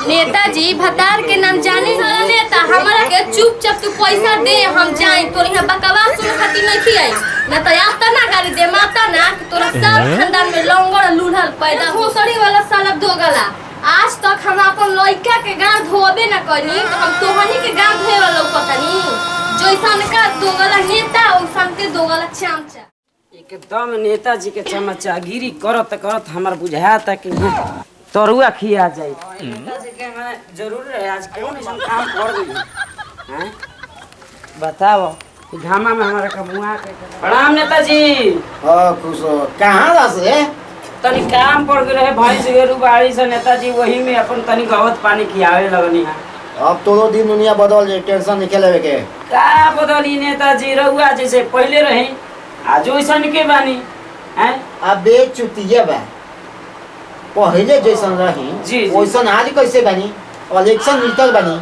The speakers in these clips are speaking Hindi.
नेताजी भतार के नाम जाने वाला नेता हमारा के चुपचाप तू पैसा दे हम जाए तोर यहाँ बकवास सुन खातिर नहीं खियाई न तो आता ना गाड़ी दे माता ना तोरा सब खानदान में लंगड़ लूढ़ल पैदा होसड़ी वाला साला दोगला आज तक हम अपन लड़का के गांव धोबे न करी तो हम तोहनी के गांव धोए वाला पतानी जैसन का दोगला नेता वैसन के दोगला चमचा एकदम नेताजी के चमचागिरी करत करत हमार बुझाता कि तरुआ खिया जाए नेताजी के मैं जरूर है आज कौन ऐसा काम कर गई हैं बताओ घामा में हमारा कमुआ के प्रणाम नेताजी। हां खुश हो कहां रस रे तनी काम पड़ गए रहे भाई से बाड़ी से नेताजी वही में अपन तनी गवत पानी खियावे लगनी है। अब तो दिन दुनिया बदल जाए टेंशन नहीं लेवे के का बदली नेताजी रहुआ जैसे पहले रही आज वैसन के बानी हैं अबे चुतिया बा पहले जैसन रही वैसन आज कैसे बनी इलेक्शन जीतल बनी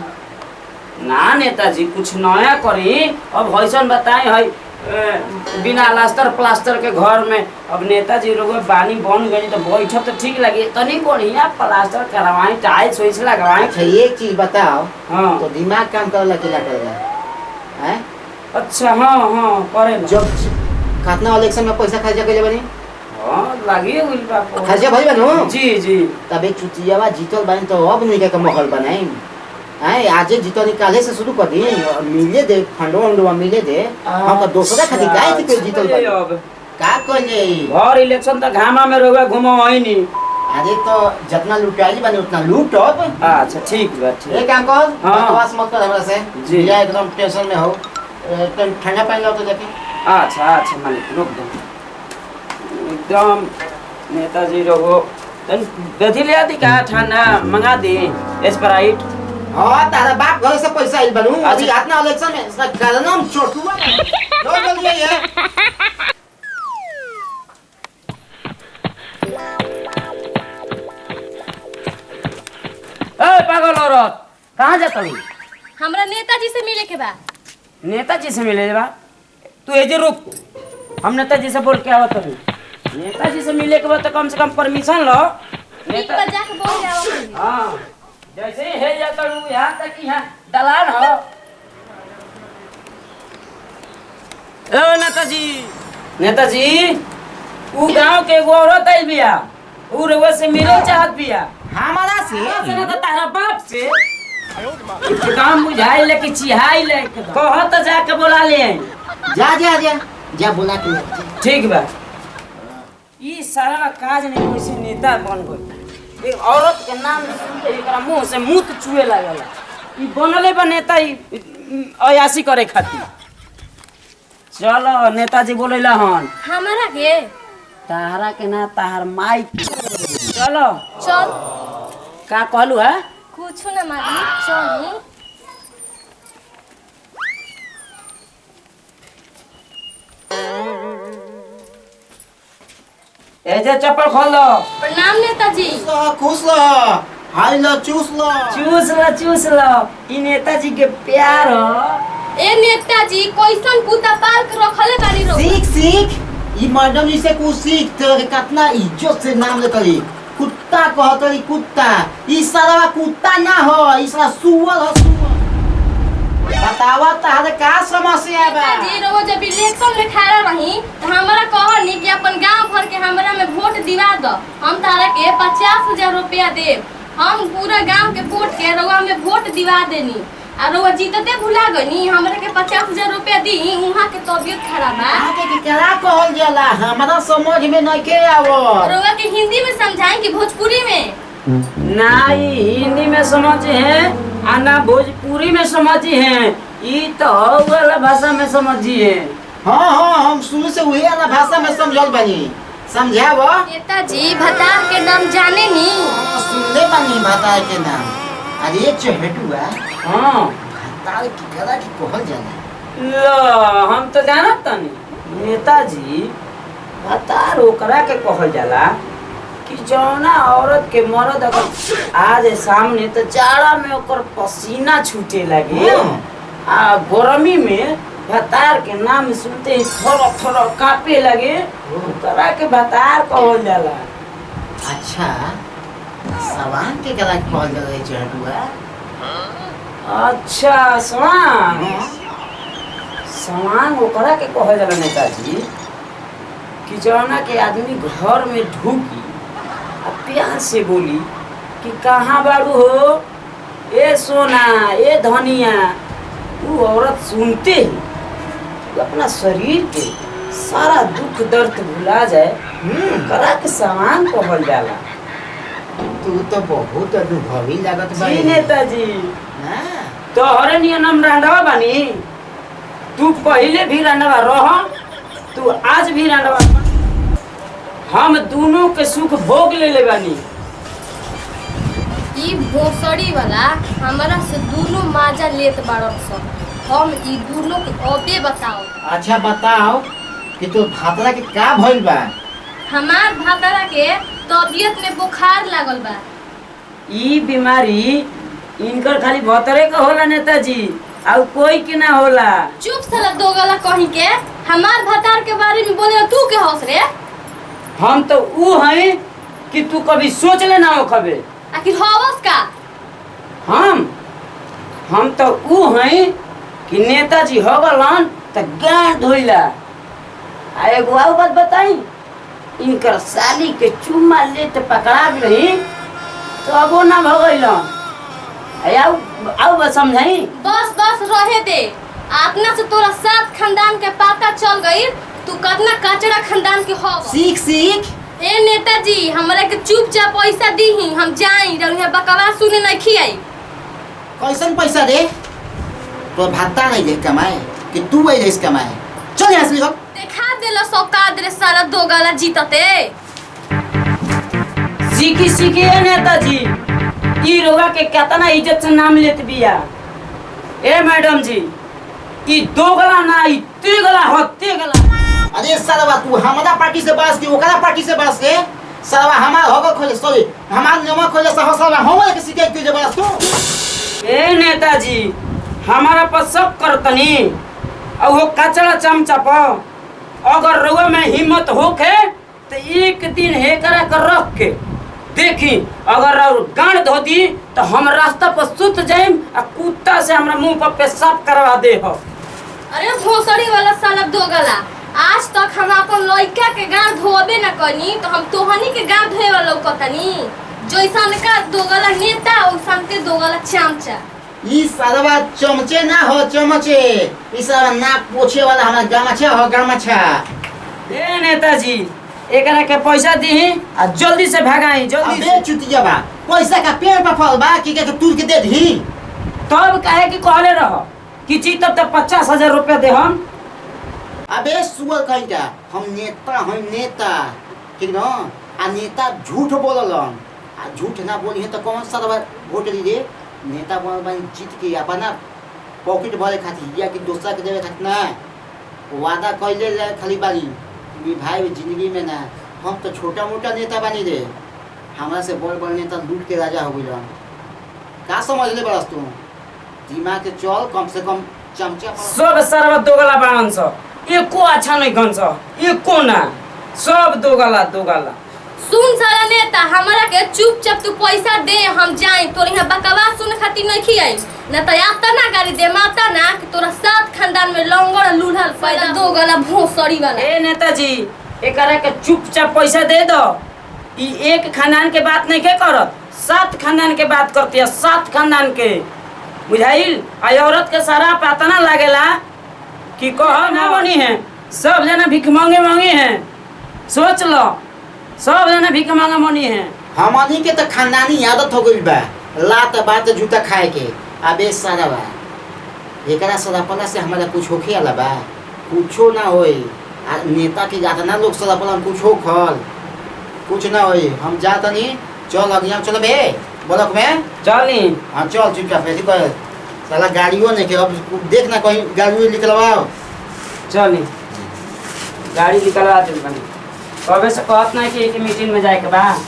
ना नेताजी कुछ नया करी अब वैसन बताए है बिना लास्टर प्लास्टर के घर में अब नेताजी लोग बानी बन गई तो बैठो तो ठीक लगे तनी बढ़िया प्लास्टर करवाए टाइल्स वाइल्स लगवाए। अच्छा एक चीज बताओ हाँ तो दिमाग काम करला किला करेगा हैं अच्छा हाँ हाँ करे जब कितना इलेक्शन में पैसा खर्चा कइले बनी हां लागिए हुई बाप खर्चा भई बनो जी जी तबे चुतियावा जीतल बनी तो अब नहीं के महल बनाई हैं आज जीतो निकाले से शुरू कर दी मिले दे फंडो फंडो मिले दे हम तो दूसरा खातिर काहे थी के जीतल बनी अब का कोने और इलेक्शन तो घामा में रोगा घुमो होई नहीं अरे तो जितना लुटाई बनी उतना लूट अब अच्छा ठीक बा ठीक एक काम कर बकवास मत कर हमरा से जी या एकदम टेंशन में हो तुम ठंडा पानी लाओ तो जाके अच्छा अच्छा मालिक रुक दो एकदम नेताजी रहो गधी ले आदि का ठंडा मंगा दे स्प्राइट हां तारा बाप घर से पैसा आइल बनू अभी रात ना इलेक्शन में इसका गलनम छोटुआ लो जल्दी ये ए पागल औरत कहां जात हो हमरा नेताजी से मिले के बा नेताजी से मिले बा तू एजे रुक हम नेताजी से बोल के आवत हूं नेताजी से मिले के बाद तो कम से कम परमिशन लो नेता जाके बोल के आवत हां जैसे है जाता हूं यहां तक कि यहां दलाल हो ए नेताजी ऊ गांव के एगो औरत आई बिया ऊ रउआ से मिले चाहत बिया हमारा से ना तो तारा बाप से काम बुझाई ले कि चिहाई ले कह तो जाके बोला ले जा जा जा जा बोला के ठीक बा ई सारा काज नहीं कोई नेता बन गई एक औरत के नाम सुनते एकरा मुंह से मुंह चुए लागल ई बनले बा नेता ई अयासी करे खातिर चलो नेताजी बोलेला हन हमारा के तारा के ना तार माई चलो चल का कहलू है कुछ ना मालिक चल ऐसे चप्पल खोल लो प्रणाम नेताजी खुश लो हाय लो चूस लो ई नेताजी के प्यार हो ए नेताजी कैसन कुत्ता पाल के रखले बानी रो सीख ई मैडम जी से कुछ सीख तो कितना इज्जत से नाम लेतली कुत्ता कहतली कुत्ता ई सारा कुत्ता ना हो ई सारा सुअर हो सुअर बतावा तारे का समस्या बा जी रो जब इलेक्शन में खड़ा रही तो हमरा कहनी कि अपन गांव भर के हमरा में वोट दिवा दो हम तारा के 50,000 रुपया देब हम पूरा गांव के वोट के रउआ में वोट दिवा देनी आ रउआ जीतते भुला गनी हमरा के 50,000 रुपया दी उहाँ के तबीयत खराब बा आके के केला कहल जाला हमरा समझ में नहीं के आवो रउआ के हिंदी में समझाएं कि भोजपुरी में नहीं हिंदी में समझे हैं आना भोजपुरी में समझी हैं ई तो वाला भाषा में समझिए हाँ हम शुरू से वही वाला भाषा में समझल बनी समझावो नेताजी भतार के नाम जाने नी सुनले बनी भतार के नाम अरे चहेटुआ हाँ भतार की कला की कहल जाला लो हम तो जानत तनी नेताजी भतार ओकरा के कहल जाला कि जौना औरत के मर्द अगर आज सामने तो जाड़ा में ओकर पसीना छूटे लगे आ गर्मी में भतार के नाम सुनते ही थोड़ा थोड़ा कांपे लगे ओकरा के भतार कहल जाला। अच्छा सवान के करा कहल जाए चढ़ुआ। अच्छा सवांग सवांग ओकरा के कहल जाला नेताजी कि जौना के आदमी घर में ढूकी आ प्यार से बोली कि कहाँ बाड़ू हो, ए सोना, ए धनिया, वो औरत सुनते ही वो अपना शरीर के सारा दुख दर्द भुला जाए, ओकरा के सवांग कहल जाला। तू तो बहुत अनुभवी लागत बा। जी नेताजी, हाँ। तोहरे नियम रंडवा बानी। तू पहले भी रंडवा रह, तू आज भी रंडवा। हम दोनों के सुख भोग ले बानी। ई भोसड़ी वाला हमारा से दोनों माजा लेत बाड़न सन। हम ई दोनों के अबे बताओ। अच्छा बताओ कि तू भातरा के का भइल बा? हमार भातरा के तबीयत में बुखार लागल बा। ई बीमारी इनकर खाली भतरे का होला नेताजी, और कोई के ना होला। चुप साला दोगला कहीं के। हमार भतार के बारे में बोले तू के हौस रे? हम तो ऊ हैं कि तू कभी सोच ले ना हो कबे। आखिर हवस का? हम तो ऊ हैं कि नेताजी हो गलन त गाड़ धोइला। आ एगो और बात बताई, इनकर साली के चुम्मा लेते पकड़ा गई तो अबो ना भगैलन। आओ बस समझाई। बस बस रहे दे। अपना से तोरा सात खानदान के पता चल गई तू कितना कचरा खानदान के हो। सीख सीख। ए नेताजी, हमरा के चुपचाप पैसा दीही, हम जाई रहिया बकवास सुने नहीं खियाई। कैसन पैसा दे? तो भाता नहीं दे कमाए कि तू वही देश कमाए। चल यहाँ से देखा देला सौकात रे सारा दोगला जीतते। सीखी सीखी है नेताजी, ई रोगा के कितना इज्जत से नाम लेत बिया। ए मैडम जी, ई दोगला ना, ई तेगला हो, तेगला। अरे साला तू हमारा पार्टी से बास की ओकरा पार्टी से बास के साला हमार होगा खोले सॉरी हमार नमक खोले साला हम के शिकायत क्यों जबरदस्त तू? ए नेताजी, हमारा पर सब करतनी और वो कचरा चमचा पर अगर रुआ में हिम्मत होके तो एक दिन हेकरा कर रख के देखी, अगर और गांड धो दी तो हम रास्ता पर सुत जाइम आ कुत्ता से हमरा मुंह पर पेशाब करवा दे हो। अरे भोसड़ी वाला साला दोगला, आज तक हम अपन लड़का के गांड धोबे न कनी तो हम तोहनी के गांड धोए वाला लौकतनी। जैसन का दोगला नेता वैसन के दोगला चमचा। ई साला चमचे ना हो चमचे, ई साला नाक पोछे वाला हमारा गामछा हो गामछा। ए नेताजी, एकरा के पैसा दी आ जल्दी से भगाई जल्दी से। अबे चुतिया बा, पैसा का पेड़ पर फल बा कि के तूर के दे दी। तब काहे कि कहले रह कि जी तब तक 50,000 रुपया दे हम। अबे सुअर कहिगा, हम नेता हम नेता ठीक न? आ नेता झूठ बोललन, आ झूठ ना बोली है तो कौन सा वोट दी दे? नेता बनल बानी जीत के अपना पॉकेट भरे खातिर या कि दूसरा के देवे खातिर ना। वादा कइले जाए खाली बारी कि भाई जिंदगी में ना हम तो छोटा मोटा नेता बानी रे, हमरा से बड़ बड़ नेता लूट के राजा हो गइलन। का समझ ले बरस तू? दिमाग के चल कम से कम चमचा सब सरवा दोगला बाणन स, एको अच्छा नहीं गन स, एको ना, सब दोगला दोगला। सुन सारा नेता, हमरा के चुपचाप तू पैसा दे, हम जाई तोर यहाँ बकवास सुने खातिर नहीं खियाई न तो आता ना गाड़ी दे माता ना कि तोरा सात खानदान में लंगड़ लूढ़ल पैदा दोगला भोसड़ी वाला। ए नेताजी, एकरा के चुपचाप पैसा दे दो। ई एक खानदान के बात नहीं के करत, 7 खानदान के बात करती है, 7 खानदान के, बुझाइल? आ औरत के सारा पता ना लागेला कि कह ना बनी है, सब जना भिख मांगे मांगे हैं। सोच लो, सब जना भिख मांगे मनी है। हमनी के तो खानदानी आदत हो गइल बा लात बात जूता खाए के। अबे सारा बा एकरा सदापना से हमारा कुछ होखे आला बा? कुछो ना होई। आ नेता के जातना लोग सदापना कुछ हो खल कुछ ना होई। हम जातनी चल अगिया चल बे ब्लॉक में चली। हाँ चल चुपचाप ऐसे कर साला गाड़ियों नहीं के अब देख ना कहीं गाड़ियों निकलवाओ। चली गाड़ी निकलवा दे बनी, कबे से कहत ना कि एक मीटिंग में जाए के बा।